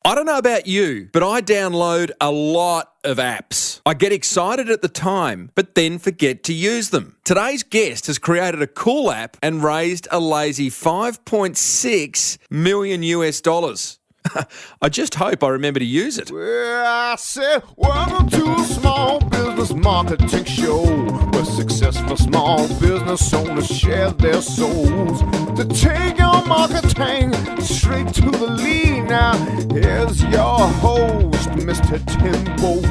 I don't know about you, but I download a lot of apps. I get excited at the time, but then forget to use them. Today's guest has created a cool app and raised a lazy 5.6 million US dollars. I just hope I remember to use it. Well, I said, welcome to a small business marketing show where successful small business owners share their souls to take your marketing straight to the lead. Now, here's your host, Mr. Tim Reid.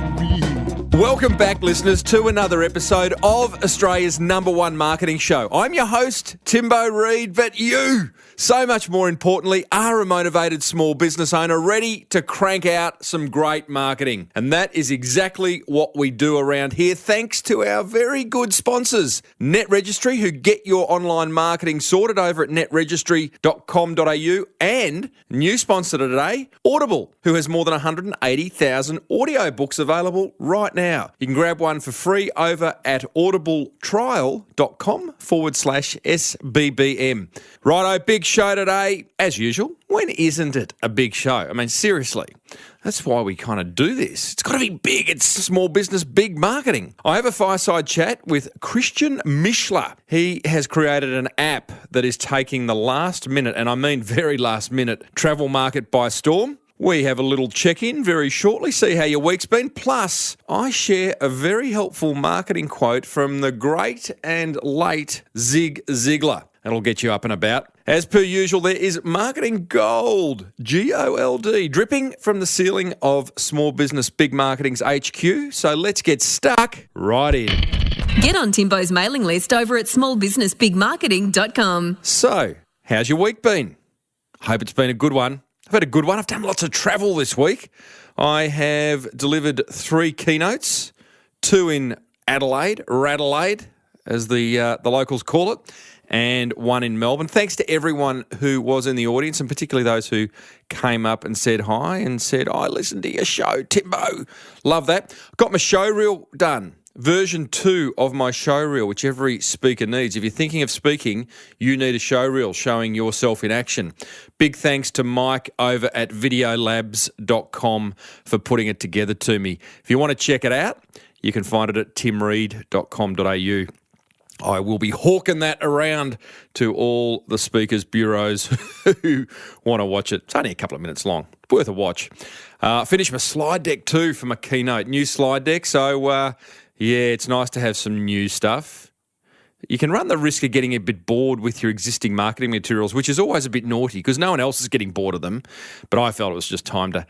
Welcome back, listeners, to another episode of Australia's #1 marketing show. I'm your host, Timbo Reid, but you, so much more importantly, are a motivated small business owner ready to crank out some great marketing. And that is exactly what we do around here, thanks to our very good sponsors, Netregistry, who get your online marketing sorted over at netregistry.com.au, and new sponsor today, Audible, who has more than 180,000 audiobooks available right now. You can grab one for free over at audibletrial.com/SBBM. Righto, big show today. As usual, when isn't it a big show? I mean, seriously, that's why we kind of do this. It's got to be big. It's small business, big marketing. I have a fireside chat with Christian MISCHLER. He has created an app that is taking the last minute, and I mean very last minute, travel market by storm. We have a little check-in very shortly, see how your week's been. Plus, I share a very helpful marketing quote from the great and late Zig Ziglar. That'll get you up and about. As per usual, there is marketing gold, G-O-L-D, dripping from the ceiling of Small Business Big Marketing's HQ. So let's get stuck right in. Get on Timbo's mailing list over at smallbusinessbigmarketing.com. So, how's your week been? Hope it's been a good one. I've had a good one. I've done lots of travel this week. I have delivered 3 keynotes, 2 in Adelaide, Radelaide, as the locals call it, and 1 in Melbourne. Thanks to everyone who was in the audience, and particularly those who came up and said hi and said, I listened to your show, Timbo. Love that. Got my show reel done. Version 2 of my show reel, which every speaker needs. If you're thinking of speaking, you need a show reel showing yourself in action. Big thanks to Mike over at videolabs.com for putting it together to me. If you want to check it out, you can find it at timreid.com.au. I will be hawking that around to all the speakers' bureaus who want to watch it. It's only a couple of minutes long. Worth a watch. Finished my slide deck too for my keynote. New slide deck. So, yeah, it's nice to have some new stuff. You can run the risk of getting a bit bored with your existing marketing materials, which is always a bit naughty because no one else is getting bored of them. But I felt it was just time to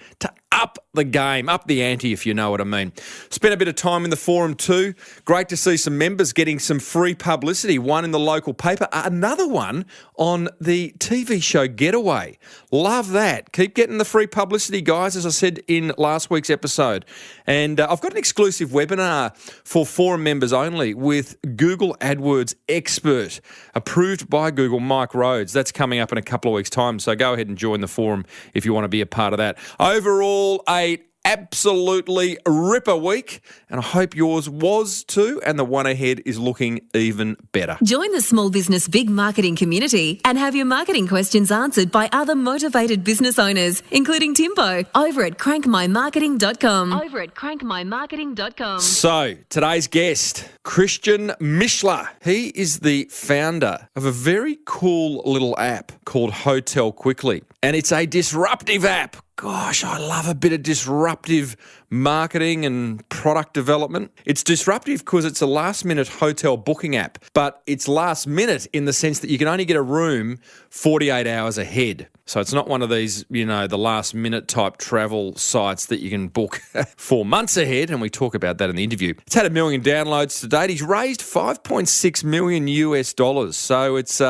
up the game, up the ante, if you know what I mean. Spent a bit of time in the forum too. Great to see some members getting some free publicity. One in the local paper, another one on the TV show Getaway. Love that. Keep getting the free publicity, guys, as I said in last week's episode. And I've got an exclusive webinar for forum members only with Google AdWords expert, approved by Google, Mike Rhodes. That's coming up in a couple of weeks' time, so go ahead and join the forum if you want to be a part of that. Overall, a absolutely ripper week, and I hope yours was too, and the one ahead is looking even better. Join the Small Business Big Marketing community and have your marketing questions answered by other motivated business owners, including Timbo, over at crankmymarketing.com. So, today's guest, Christian MISCHLER. He is the founder of a very cool little app called Hotel Quickly, and it's a disruptive app. Gosh, I love a bit of disruptive marketing and product development. It's disruptive because it's a last-minute hotel booking app, but it's last minute in the sense that you can only get a room 48 hours ahead. So it's not one of these, the last-minute type travel sites that you can book 4 months ahead, and we talk about that in the interview. It's had 1 million downloads to date. He's raised 5.6 million US dollars. So it's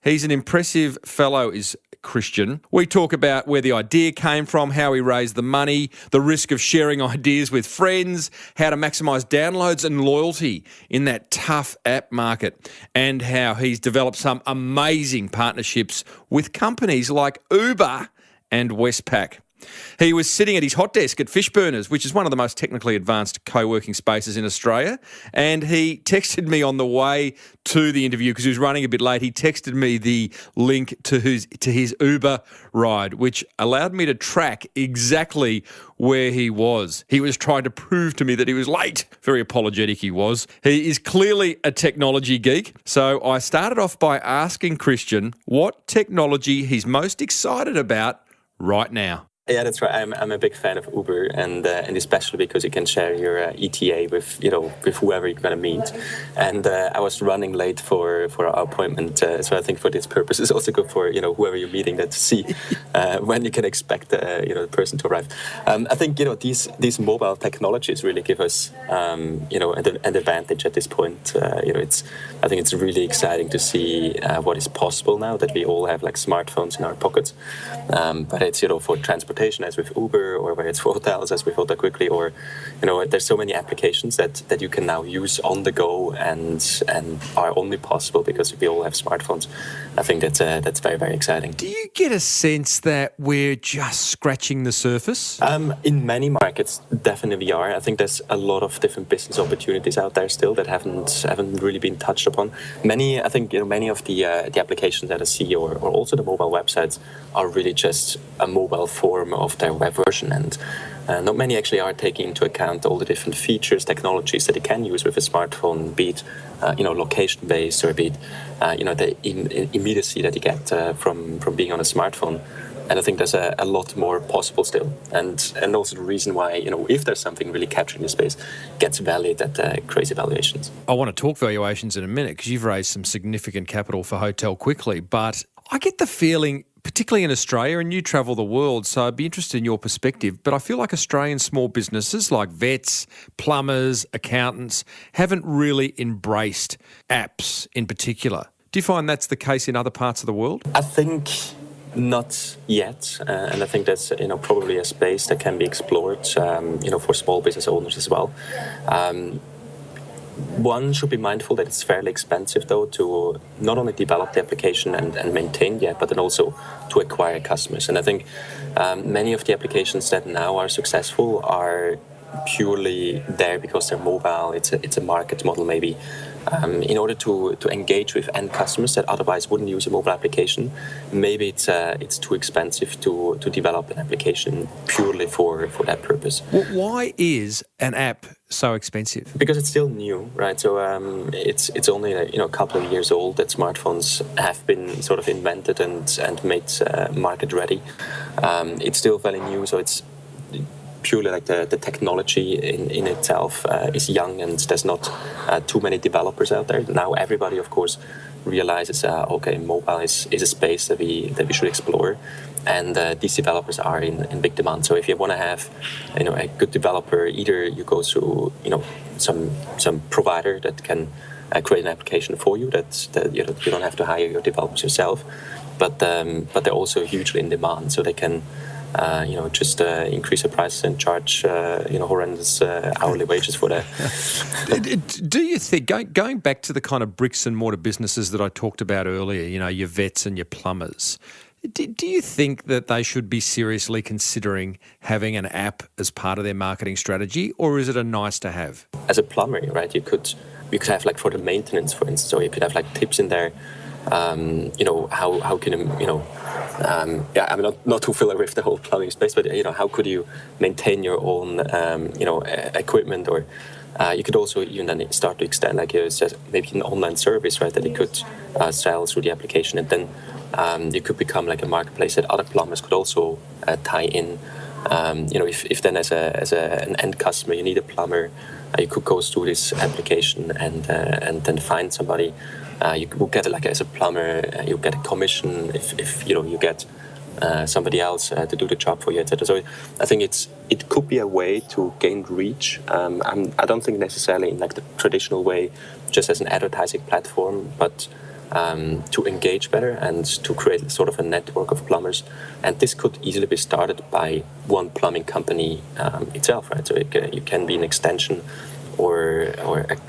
he's an impressive fellow, is Christian. We talk about where the idea came from, how he raised the money, the risk of sharing ideas with friends, how to maximise downloads and loyalty in that tough app market, and how he's developed some amazing partnerships with companies like Uber and Westpac. He was sitting at his hot desk at Fishburners, which is one of the most technically advanced co-working spaces in Australia, and he texted me on the way to the interview because he was running a bit late. He texted me the link to his Uber ride, which allowed me to track exactly where he was. He was trying to prove to me that he was late. Very apologetic he was. He is clearly a technology geek. So I started off by asking Christian what technology he's most excited about right now. Yeah, that's right. I'm a big fan of Uber, and especially because you can share your ETA with whoever you're gonna meet. And I was running late for our appointment, so I think for this purpose it's also good for whoever you're meeting that to see when you can expect the person to arrive. I think these mobile technologies really give us an advantage at this point. I think it's really exciting to see what is possible now that we all have like smartphones in our pockets. But it's for transportation as with Uber, or whether it's for hotels as with Hotel Quickly, or there's so many applications that you can now use on the go and are only possible because we all have smartphones. I think that's very, very exciting. Do you get a sense that we're just scratching the surface? In many markets, definitely are. I think there's a lot of different business opportunities out there still that haven't really been touched upon. Many of the applications that I see, or also the mobile websites, are really just a mobile form of their web version, and not many actually are taking into account all the different features, technologies that you can use with a smartphone, be it location-based, or be it the immediacy that you get from being on a smartphone. And I think there's a lot more possible still, and also the reason why if there's something really capturing the space, gets valued at crazy valuations. I want to talk valuations in a minute because you've raised some significant capital for Hotel Quickly, but I get the feeling, particularly in Australia, and you travel the world, so I'd be interested in your perspective, but I feel like Australian small businesses like vets, plumbers, accountants haven't really embraced apps in particular. Do you find that's the case in other parts of the world? I think not yet, and I think that's probably a space that can be explored for small business owners as well. One should be mindful that it's fairly expensive, though, to not only develop the application and maintain the app, but then also to acquire customers. And I think many of the applications that now are successful are purely there because they're mobile. It's a market model, maybe. In order to engage with end customers that otherwise wouldn't use a mobile application, maybe it's too expensive to develop an application purely for that purpose. Why is an app so expensive? Because it's still new, right? So it's only a couple of years old that smartphones have been sort of invented and made market ready. It's still fairly new, so it's purely like the technology in itself is young, and there's not too many developers out there. Now everybody, of course, realizes mobile is a space that we should explore, and these developers are in big demand. So if you want to have a good developer, either you go through some provider that can create an application for you that you don't have to hire your developers yourself, but they're also hugely in demand, so they can just increase the prices and charge horrendous hourly wages for that. Do you think, going back to the kind of bricks and mortar businesses that I talked about earlier, your vets and your plumbers, do you think that they should be seriously considering having an app as part of their marketing strategy, or is it a nice to have? As a plumber, right, you could have like for the maintenance, for instance, or you could have like tips in there. How can I'm not too familiar with the whole plumbing space, but how could you maintain your own equipment, or you could also even then start to extend like maybe an online service, right, that you could sell through the application, and then you could become like a marketplace that other plumbers could also tie in. If then as an end customer you need a plumber, you could go through this application and then find somebody. You will get as a plumber, you get a commission if you get somebody else to do the job for you, etc. So I think it could be a way to gain reach. I don't think necessarily in like the traditional way, just as an advertising platform, but to engage better and to create sort of a network of plumbers. And this could easily be started by one plumbing company itself, right? So you can be an extension or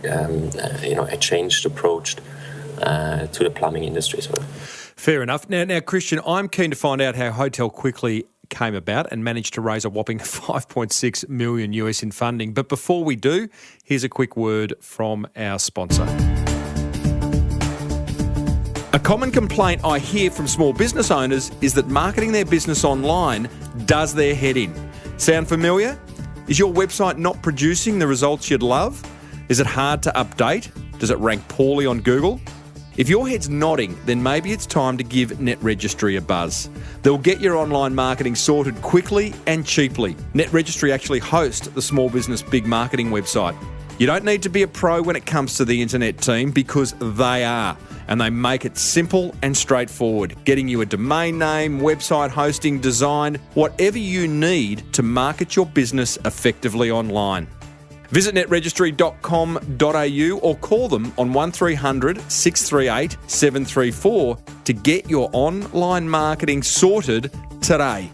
a changed approach to the plumbing industry. So. Fair enough. Now, Christian, I'm keen to find out how Hotel Quickly came about and managed to raise a whopping 5.6 million US in funding. But before we do, here's a quick word from our sponsor. A common complaint I hear from small business owners is that marketing their business online does their head in. Sound familiar? Is your website not producing the results you'd love? Is it hard to update? Does it rank poorly on Google? If your head's nodding, then maybe it's time to give Netregistry a buzz. They'll get your online marketing sorted quickly and cheaply. Netregistry actually host the Small Business Big Marketing website. You don't need to be a pro when it comes to the internet team, because they are. And they make it simple and straightforward, getting you a domain name, website hosting, design, whatever you need to market your business effectively online. Visit netregistry.com.au or call them on 1300 638 734 to get your online marketing sorted today.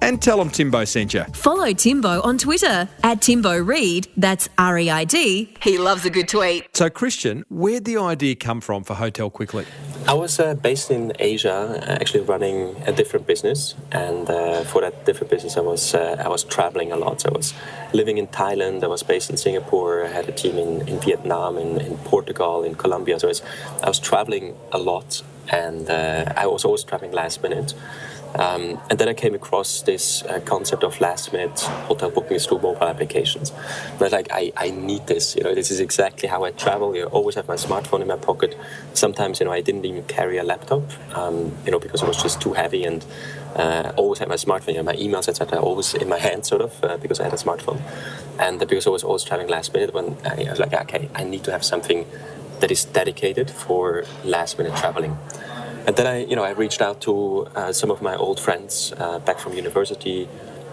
And tell them Timbo sent you. Follow Timbo on Twitter @Timbo Reid. That's REID. He loves a good tweet. So, Christian, where'd the idea come from for Hotel Quickly? I was based in Asia, actually running a different business, and for that different business, I was traveling a lot. So I was living in Thailand, I was based in Singapore, I had a team in Vietnam, in Portugal, in Colombia. So I was traveling a lot, and I was always traveling last minute. And then I came across this concept of last-minute hotel bookings through mobile applications. But I need this. This is exactly how I travel. I always have my smartphone in my pocket. Sometimes, I didn't even carry a laptop, because it was just too heavy. And always had my smartphone. My emails, etc., always in my hand, sort of, because I had a smartphone. And because I was always traveling last minute, when I was like, okay, I need to have something that is dedicated for last-minute traveling. And then I reached out to some of my old friends back from university.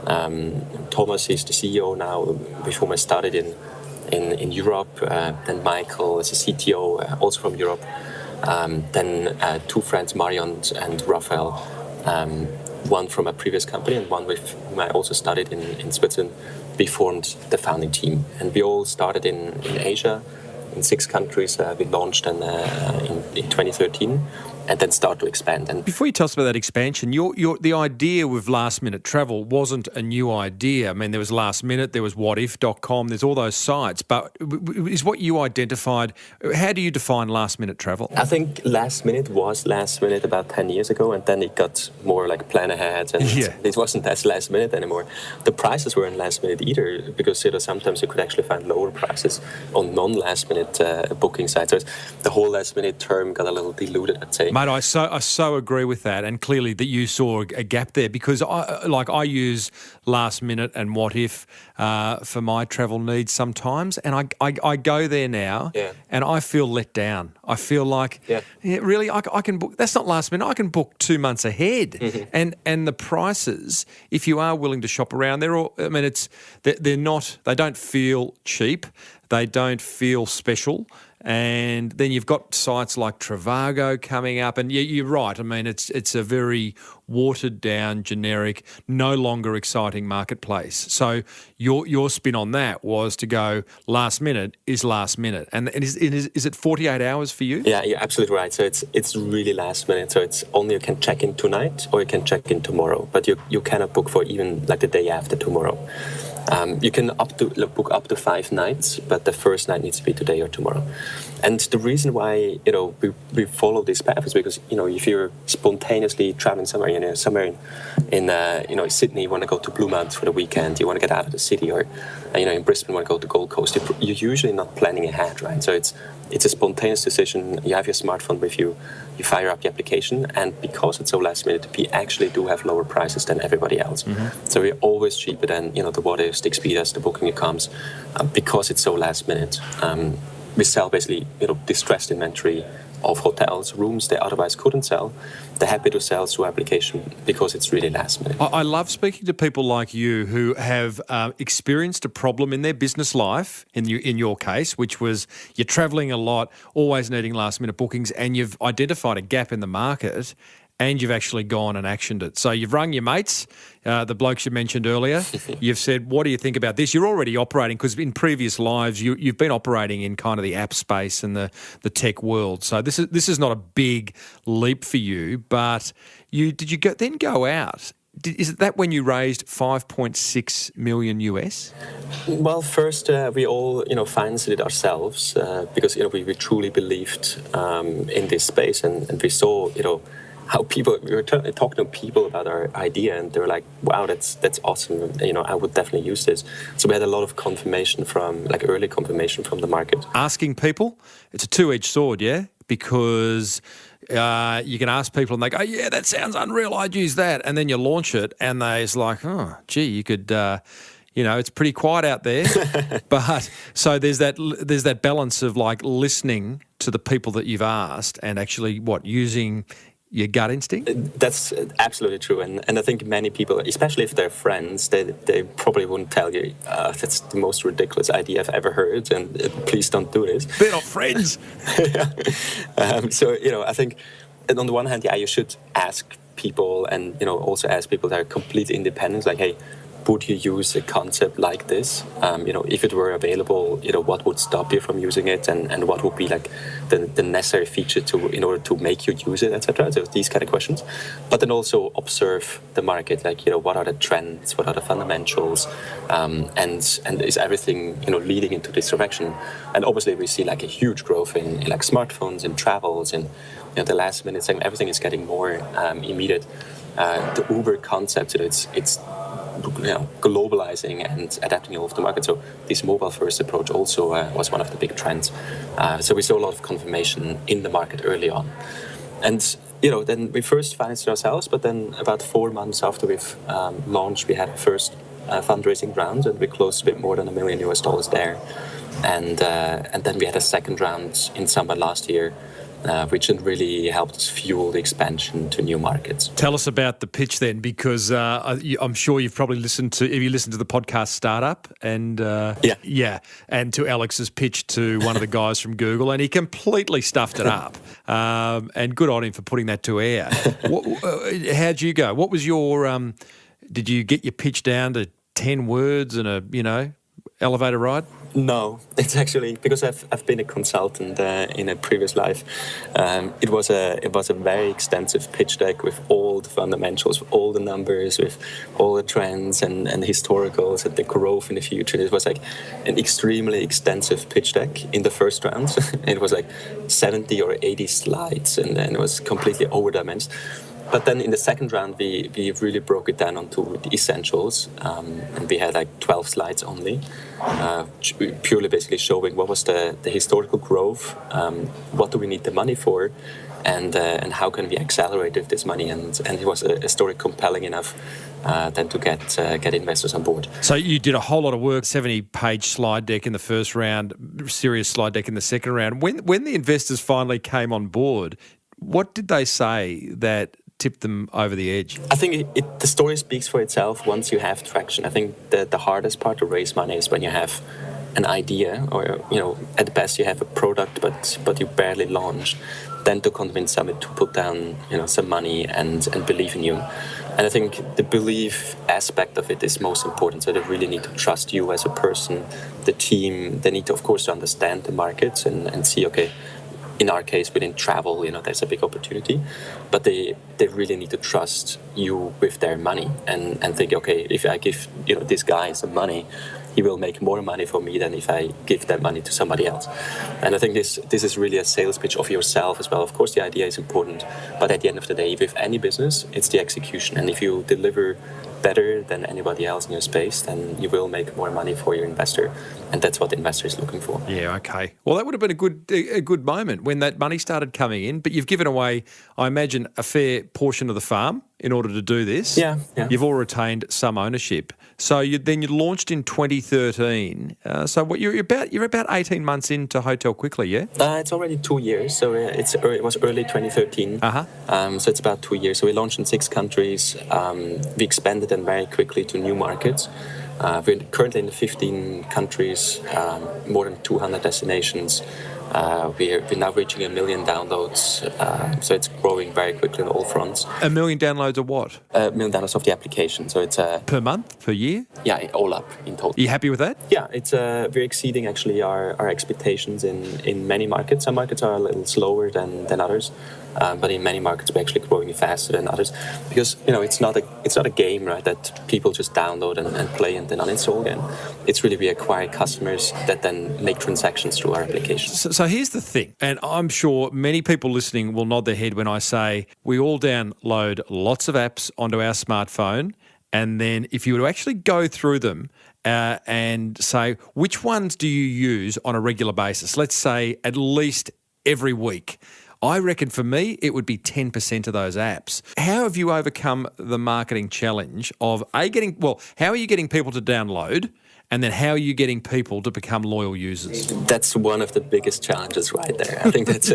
Thomas is the CEO now, with whom I started in Europe. Then Michael is a CTO, also from Europe. Then two friends, Marion and Raphael, one from a previous company and one with whom I also studied in Switzerland. We formed the founding team, and we all started in Asia. In 6 countries, we launched in 2013, and then start to expand. And before you tell us about that expansion, the idea with last minute travel wasn't a new idea. I mean, there was Last Minute, there was whatif.com, there's all those sites. But is what you identified, how do you define last minute travel? I think last minute was last minute about 10 years ago, and then it got more like plan ahead, and it wasn't as last minute anymore. The prices weren't last minute either, because sometimes you could actually find lower prices on non-last minute booking sites. So the whole last minute term got a little diluted, I'd say. Mate, I so agree with that, and clearly that you saw a gap there, because I use Last Minute and What If for my travel needs sometimes, and I go there now, and I feel let down. I feel like, really, I can book. That's not last minute. I can book 2 months ahead, and the prices, if you are willing to shop around, they're all. I mean, they're not. They don't feel cheap. They don't feel special. And then you've got sites like Trivago coming up, and you're right. I mean, it's a very watered down, generic, no longer exciting marketplace. So your spin on that was to go last minute is last minute, and is it 48 hours for you? Yeah, you're absolutely right. So it's really last minute. So it's only you can check in tonight or you can check in tomorrow, but you cannot book for even like the day after tomorrow. You can book up to 5 nights, but the first night needs to be today or tomorrow. And the reason why we follow this path is because if you're spontaneously traveling somewhere, in Sydney, you want to go to Blue Mountains for the weekend, you want to get out of the city, or in Brisbane, you want to go to Gold Coast. You're usually not planning ahead, right? So it's a spontaneous decision. You have your smartphone with you, you fire up the application, and because it's so last minute, we actually do have lower prices than everybody else. So we're always cheaper than the What Ifs, the Expedas, the Booking.coms, because it's so last minute. We sell basically distressed inventory of hotels, rooms they otherwise couldn't sell. They're happy to sell through application because it's really last minute. I love speaking to people like you who have experienced a problem in their business life, in your case, which was you're travelling a lot, always needing last minute bookings, and you've identified a gap in the market, and you've actually gone and actioned it. So you've rung your mates, the blokes you mentioned earlier. You've said, what do you think about this? You're already operating, because in previous lives you've been operating in kind of the app space and the tech world. So this is not a big leap for you, but did you then go out is it that when you raised 5.6 million US? Well, first we all, financed it ourselves because we truly believed in this space, and we saw, how people, we were talking to people about our idea, and they were like, "Wow, that's awesome! I would definitely use this." So we had a lot of confirmation early confirmation from the market. Asking people, it's a two-edged sword, yeah, because you can ask people and they go, "Yeah, that sounds unreal. I'd use that," and then you launch it, and it's like, "Oh, gee, you could." It's pretty quiet out there, but so there's that balance of like listening to the people that you've asked and actually using your gut instinct? That's absolutely true. And I think many people, especially if they're friends, they probably wouldn't tell you, that's the most ridiculous idea I've ever heard, and please don't do this. They're not friends. So, I think on the one hand, you should ask people and, also ask people that are completely independent, like, hey, would you use a concept like this? If it were available, what would stop you from using it, and what would be like the necessary feature in order to make you use it, etc. So these kind of questions. But then also observe the market, like what are the trends, what are the fundamentals, and is everything leading into this direction? And obviously we see like a huge growth in like smartphones, in travels, and the last minute segment. Everything is getting more immediate. The Uber concept, it's globalizing and adapting all of the market. So this mobile-first approach also was one of the big trends. So we saw a lot of confirmation in the market early on. And, then we first financed it ourselves, but then about 4 months after we've launched, we had our first fundraising round, and we closed a bit more than $1 million there. And then we had a second round in summer last year, which really helped us fuel the expansion to new markets. Tell us about the pitch then, because I'm sure you've probably listened to the podcast Startup, and and to Alex's pitch to one of the guys from Google, and he completely stuffed it up. And good on him for putting that to air. How'd you go? What was your? Did you get your pitch down to 10 words and a elevator ride? No, it's actually because I've been a consultant in a previous life. It was a very extensive pitch deck with all the fundamentals, with all the numbers, with all the trends and historicals and the growth in the future. It was like an extremely extensive pitch deck in the first round. It was like 70 or 80 slides, and then it was completely over-dimensioned. But then in the second round, we really broke it down onto the essentials, and we had like 12 slides only, purely basically showing what was the historical growth, what do we need the money for, and how can we accelerate with this money. And it was a story compelling enough then to get investors on board. So you did a whole lot of work, 70-page slide deck in the first round, serious slide deck in the second round. When the investors finally came on board, what did they say that tipped them over the edge? I think the story speaks for itself once you have traction. I think the hardest part to raise money is when you have an idea, or at best you have a product, but you barely launched. Then to convince somebody to put down some money and believe in you. And I think the belief aspect of it is most important. So they really need to trust you as a person, the team. They need to, of course, to understand the markets and see, okay, in our case, within travel, there's a big opportunity, but they really need to trust you with their money and think, okay, if I give this guy some money, he will make more money for me than if I give that money to somebody else. And I think this is really a sales pitch of yourself as well. Of course, the idea is important, but at the end of the day, with any business, it's the execution. And if you deliver better than anybody else in your space, then you will make more money for your investor. And that's what the investor is looking for. Yeah, okay. Well, that would have been a good moment when that money started coming in. But you've given away, I imagine, a fair portion of the farm in order to do this. Yeah. You've all retained some ownership. So you launched in 2013. So what you're about 18 months into Hotel Quickly, yeah? It's already 2 years. So it was early 2013. So it's about 2 years. So we launched in 6 countries. We expanded then very quickly to new markets. We're currently in 15 countries, more than 200 destinations. We're now reaching 1 million downloads, so it's growing very quickly on all fronts. 1 million downloads of what? 1 million downloads of the application. So it's per month, per year? Yeah, all up in total. Are you happy with that? Yeah, it's we're exceeding actually our expectations in many markets. Some markets are a little slower than others. but in many markets we're actually growing faster than others because it's not a game, right? That people just download and play and then uninstall again. It's really we acquire customers that then make transactions through our application. So here's the thing, and I'm sure many people listening will nod their head when I say we all download lots of apps onto our smartphone, and then if you were to actually go through them and say, which ones do you use on a regular basis? Let's say at least every week. I reckon for me, it would be 10% of those apps. How have you overcome the marketing challenge of how are you getting people to download? And then how are you getting people to become loyal users? That's one of the biggest challenges right there. I think that's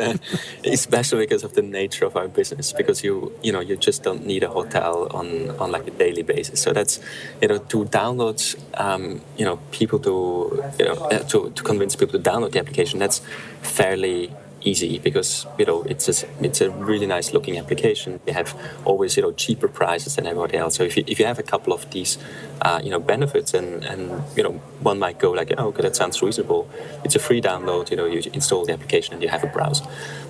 especially because of the nature of our business, because you just don't need a hotel on like a daily basis. So that's, to download, people to convince people to download the application, that's fairly easy because it's a really nice looking application. We have always cheaper prices than everybody else. So if you have a couple of these benefits and one might go like, okay, that sounds reasonable. It's a free download. You install the application and you have a browse.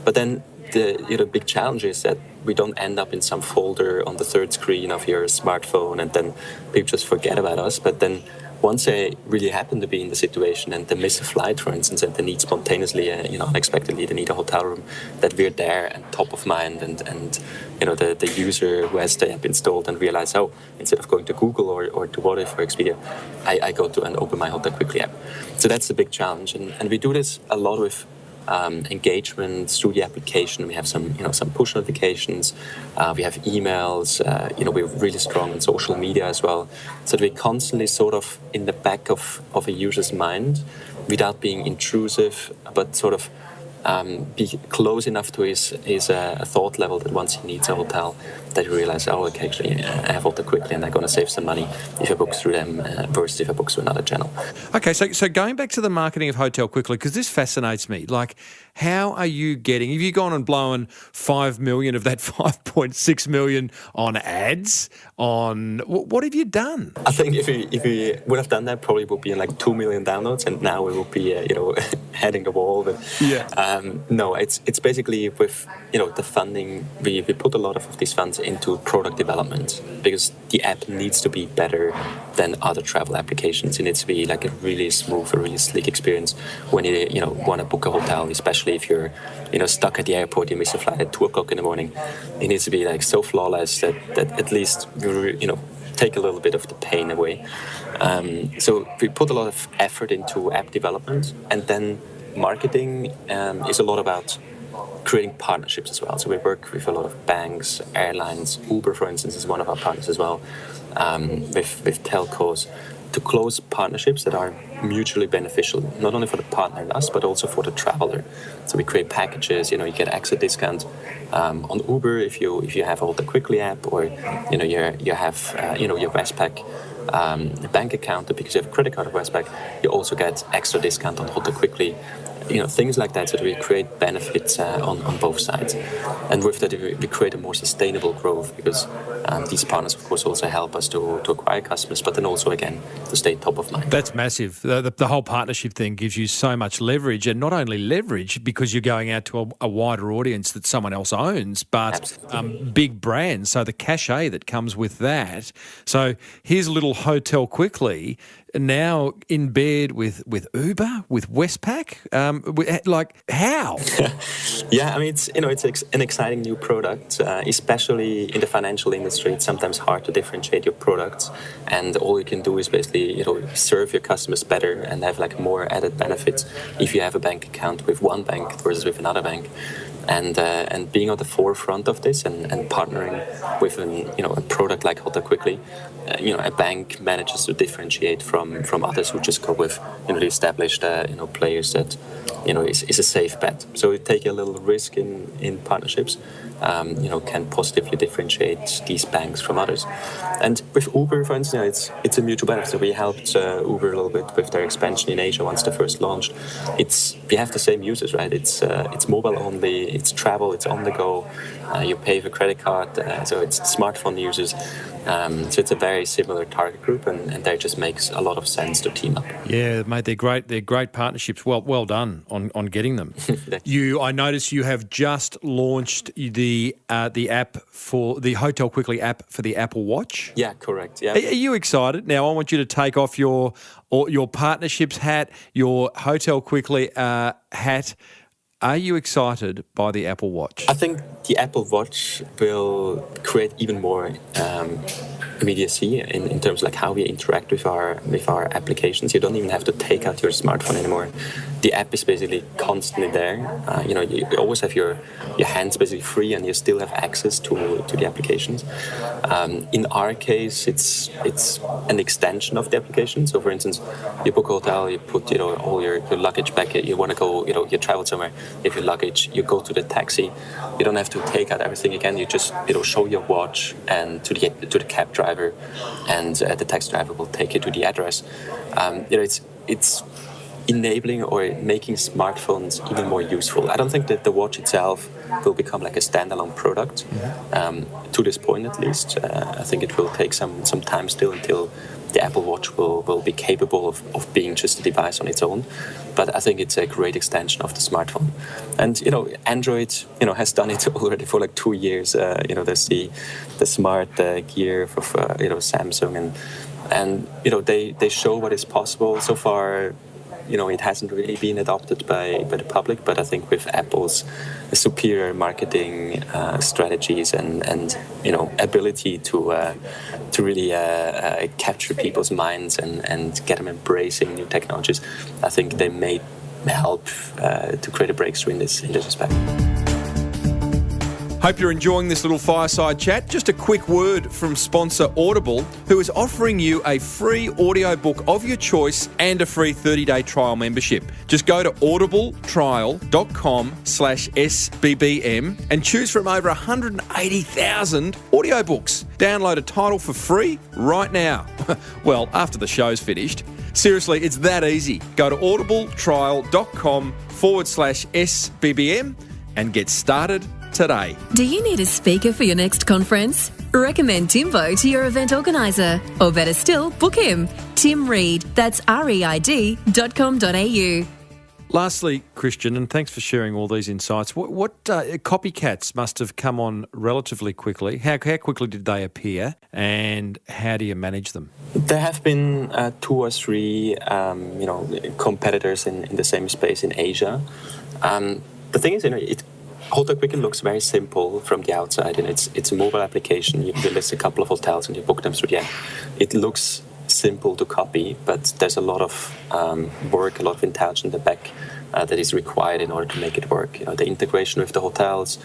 But then the big challenge is that we don't end up in some folder on the third screen of your smartphone and then people just forget about us. But then once they really happen to be in the situation and they miss a flight, for instance, and they need spontaneously, unexpectedly, they need a hotel room, that we're there and top of mind, and the user who has the app installed and realize, instead of going to Google or to what if or Expedia, I go to and open my Hotel Quickly app. So that's the big challenge, and we do this a lot with engagement through the application. We have some push notifications. We have emails. We're really strong in social media as well. So that we're constantly sort of in the back of a user's mind, without being intrusive, but sort of be close enough to his thought level that once he needs a hotel, that he realizes, actually, I have Hotel Quickly and I'm going to save some money if I book through them versus if I book through another channel. Okay, so going back to the marketing of Hotel Quickly, because this fascinates me. Like, how are you getting? Have you gone and blown 5 million of that 5.6 million on ads? On what have you done? I think if we would have done that, probably would be like 2 million downloads, and now we would be heading the wall. But no, it's basically with the funding. We put a lot of these funds into product development because the app needs to be better than other travel applications. It needs to be like a really smooth, a really slick experience when you want to book a hotel, especially if you're stuck at the airport, you miss a flight at 2:00 in the morning. It needs to be like so flawless that at least you take a little bit of the pain away. So we put a lot of effort into app development, and then marketing is a lot about creating partnerships as well. So we work with a lot of banks, airlines. Uber, for instance, is one of our partners as well, with telcos, to close partnerships that are mutually beneficial, not only for the partner and us, but also for the traveler. So we create packages. You get extra discount on Uber if you have all the Quickly app, or you have your Westpac bank account, because you have a credit card of Westpac. You also get extra discount on Hotel Quickly. Things like that, so that we create benefits on both sides. And with that, we create a more sustainable growth, because these partners, of course, also help us to acquire customers, but then also, again, to stay top of mind. That's massive. The whole partnership thing gives you so much leverage, and not only leverage because you're going out to a wider audience that someone else owns, but big brands, so the cachet that comes with that. So here's a little Hotel Quickly, now in bed with Uber, with Westpac. Like, how? Yeah, I mean, it's an exciting new product, especially in the financial industry. It's sometimes hard to differentiate your products, and all you can do is basically serve your customers better and have like more added benefits if you have a bank account with one bank versus with another bank. And being on the forefront of this and partnering with a product like Hotel Quickly, a bank manages to differentiate from others who just go with the established players that is a safe bet. So we take a little risk in partnerships, can positively differentiate these banks from others. And with Uber, for instance, it's a mutual benefit. So we helped Uber a little bit with their expansion in Asia once they first launched. We have the same users, right? It's mobile only, it's travel, it's on the go. You pay with a credit card, so it's smartphone users. So it's a very similar target group, and there just makes a lot of sense to team up. Yeah, mate, they're great partnerships. Well done on getting them. I notice you have just launched the app for the Hotel Quickly app for the Apple Watch. Yeah, correct. Yeah. Are you excited? Now I want you to take off your partnerships hat, your Hotel Quickly hat. Are you excited by the Apple Watch? I think the Apple Watch will create even more immediacy in terms of like how we interact with our applications. You don't even have to take out your smartphone anymore. The app is basically constantly there. You always have your hands basically free, and you still have access to the applications. In our case, it's an extension of the application. So, for instance, you book a hotel, you put all your luggage back. You want to go, you travel somewhere. If your luggage, you go to the taxi. You don't have to take out everything again. You just show your watch and to the cab driver, and the taxi driver will take you to the address. It's enabling or making smartphones even more useful. I don't think that the watch itself will become like a standalone product to this point, at least. I think it will take some time still until the Apple Watch will be capable of being just a device on its own. But I think it's a great extension of the smartphone. And, Android, has done it already for like 2 years. There's the smart gear for Samsung, and they show what is possible. So far, it hasn't really been adopted by the public, but I think with Apple's superior marketing strategies and ability to really capture people's minds and get them embracing new technologies, I think they may help to create a breakthrough in this respect. Hope you're enjoying this little fireside chat. Just a quick word from sponsor Audible, who is offering you a free audiobook of your choice and a free 30-day trial membership. Just go to audibletrial.com/SBBM and choose from over 180,000 audiobooks. Download a title for free right now. Well, after the show's finished. Seriously, it's that easy. Go to audibletrial.com/SBBM and get started today. Do you need a speaker for your next conference? Recommend Timbo to your event organiser. Or better still, book him. Tim Reid, that's reid.com.au. Lastly, Christian, and thanks for sharing all these insights, what copycats must have come on relatively quickly? How quickly did they appear, and how do you manage them? There have been 2 or 3 competitors in the same space in Asia. The thing is, Hotel Quickly looks very simple from the outside, and it's a mobile application. You list a couple of hotels and you book them through the app. It looks simple to copy, but there's a lot of work, a lot of intelligence in the back that is required in order to make it work. The integration with the hotels.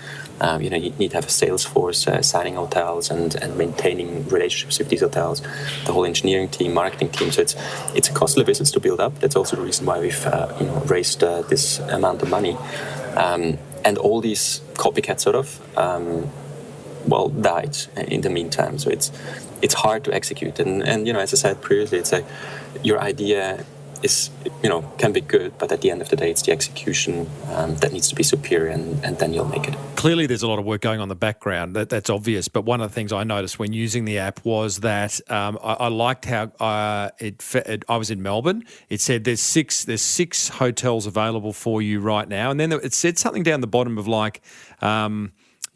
You need to have a sales force signing hotels and maintaining relationships with these hotels. The whole engineering team, marketing team. So it's a costly business to build up. That's also the reason why we've raised this amount of money. And all these copycats died in the meantime. So it's hard to execute. And as I said previously, it's like your idea is, can be good, but at the end of the day, it's the execution that needs to be superior, and then you'll make it. Clearly, there's a lot of work going on in the background. That's obvious. But one of the things I noticed when using the app was that I liked how I was in Melbourne. It said there's six hotels available for you right now, and then it said something down the bottom of like.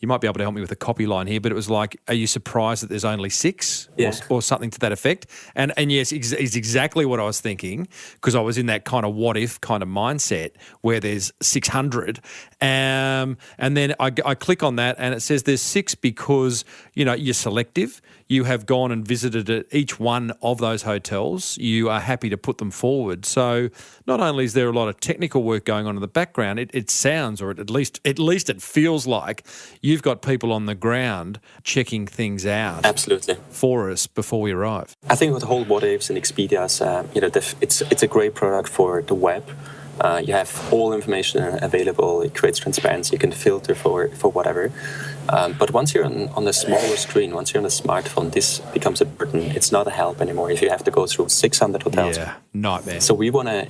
You might be able to help me with a copy line here, but it was like, are you surprised that there's only 6 or something to that effect? And yes, it's exactly what I was thinking, because I was in that kind of what if kind of mindset where there's 600. And then I click on that and it says there's 6 because, you're selective. You have gone and visited each one of those hotels. You are happy to put them forward. So not only is there a lot of technical work going on in the background, it sounds, or at least it feels like you've got people on the ground checking things out. Absolutely. For us before we arrive. I think with the whole what ifs and Expedia's, it's a great product for the web. You have all information available. It creates transparency. You can filter for whatever. But once you're on a smaller screen, once you're on a smartphone, this becomes a burden. It's not a help anymore if you have to go through 600 hotels. Yeah, nightmare. So we want to,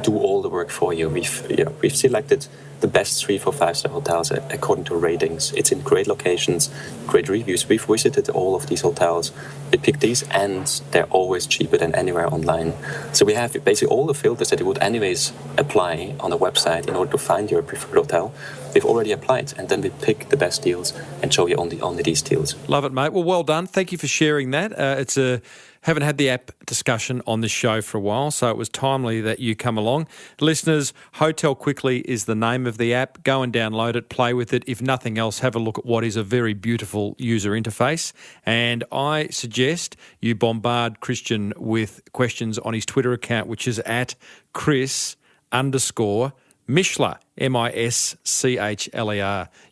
do all the work for you. We've selected the best 3, 4, 5-star hotels according to ratings. It's in great locations, great reviews. We've visited all of these hotels. We picked these, and they're always cheaper than anywhere online. So we have basically all the filters that you would anyways apply on a website in order to find your preferred hotel. We've already applied, and then we pick the best deals and show you only these deals. Love it, mate. Well done. Thank you for sharing that. Haven't had the app discussion on this show for a while, so it was timely that you come along. Listeners, Hotel Quickly is the name of the app. Go and download it, play with it. If nothing else, have a look at what is a very beautiful user interface. And I suggest you bombard Christian with questions on his Twitter account, which is at Chris_MISCHLER, MISCHLER.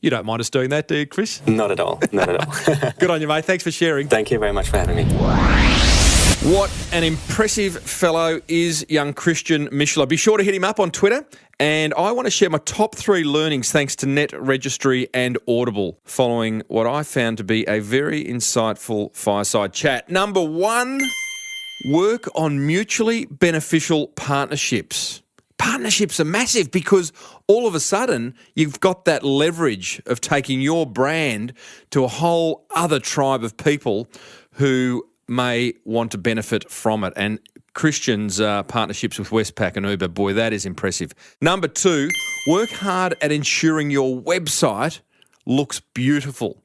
You don't mind us doing that, do you, Chris? Not at all. Not at all. Good on you, mate. Thanks for sharing. Thank you very much for having me. What an impressive fellow is young Christian MISCHLER. Be sure to hit him up on Twitter. And I want to share my top 3 learnings thanks to Netregistry and Audible following what I found to be a very insightful fireside chat. Number 1, work on mutually beneficial partnerships. Partnerships are massive because all of a sudden you've got that leverage of taking your brand to a whole other tribe of people who may want to benefit from it. And Christian's partnerships with Westpac and Uber, boy, that is impressive. Number 2, work hard at ensuring your website looks beautiful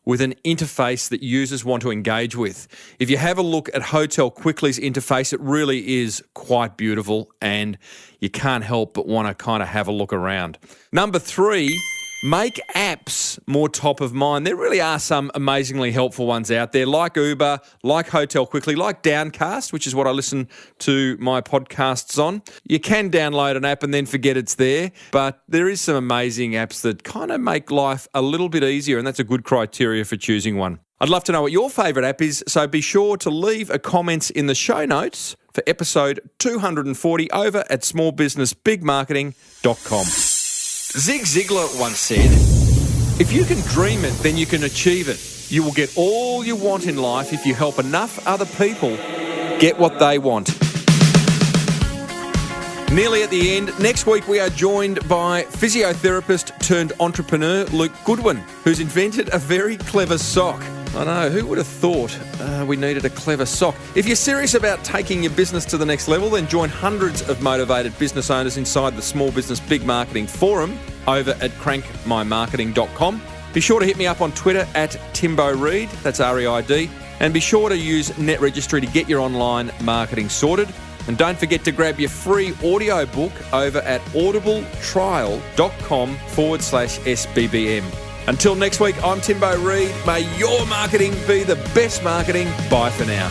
with an interface that users want to engage with. If you have a look at Hotel Quickly's interface, it really is quite beautiful and you can't help but want to kind of have a look around. Number 3, make apps more top of mind. There really are some amazingly helpful ones out there, like Uber, like Hotel Quickly, like Downcast, which is what I listen to my podcasts on. You can download an app and then forget it's there, but there is some amazing apps that kind of make life a little bit easier, and that's a good criteria for choosing one. I'd love to know what your favourite app is, so be sure to leave a comment in the show notes for episode 240 over at smallbusinessbigmarketing.com. Zig Ziglar once said, if you can dream it, then you can achieve it. You will get all you want in life if you help enough other people get what they want. Nearly at the end. Next week we are joined by physiotherapist turned entrepreneur Luke Goodwin, who's invented a very clever sock. I know, who would have thought we needed a clever sock? If you're serious about taking your business to the next level, then join hundreds of motivated business owners inside the Small Business Big Marketing Forum over at crankmymarketing.com. Be sure to hit me up on Twitter at Timbo Reid, that's R-E-I-D, and be sure to use Netregistry to get your online marketing sorted. And don't forget to grab your free audio book over at audibletrial.com/SBBM. Until next week, I'm Timbo Reid. May your marketing be the best marketing. Bye for now.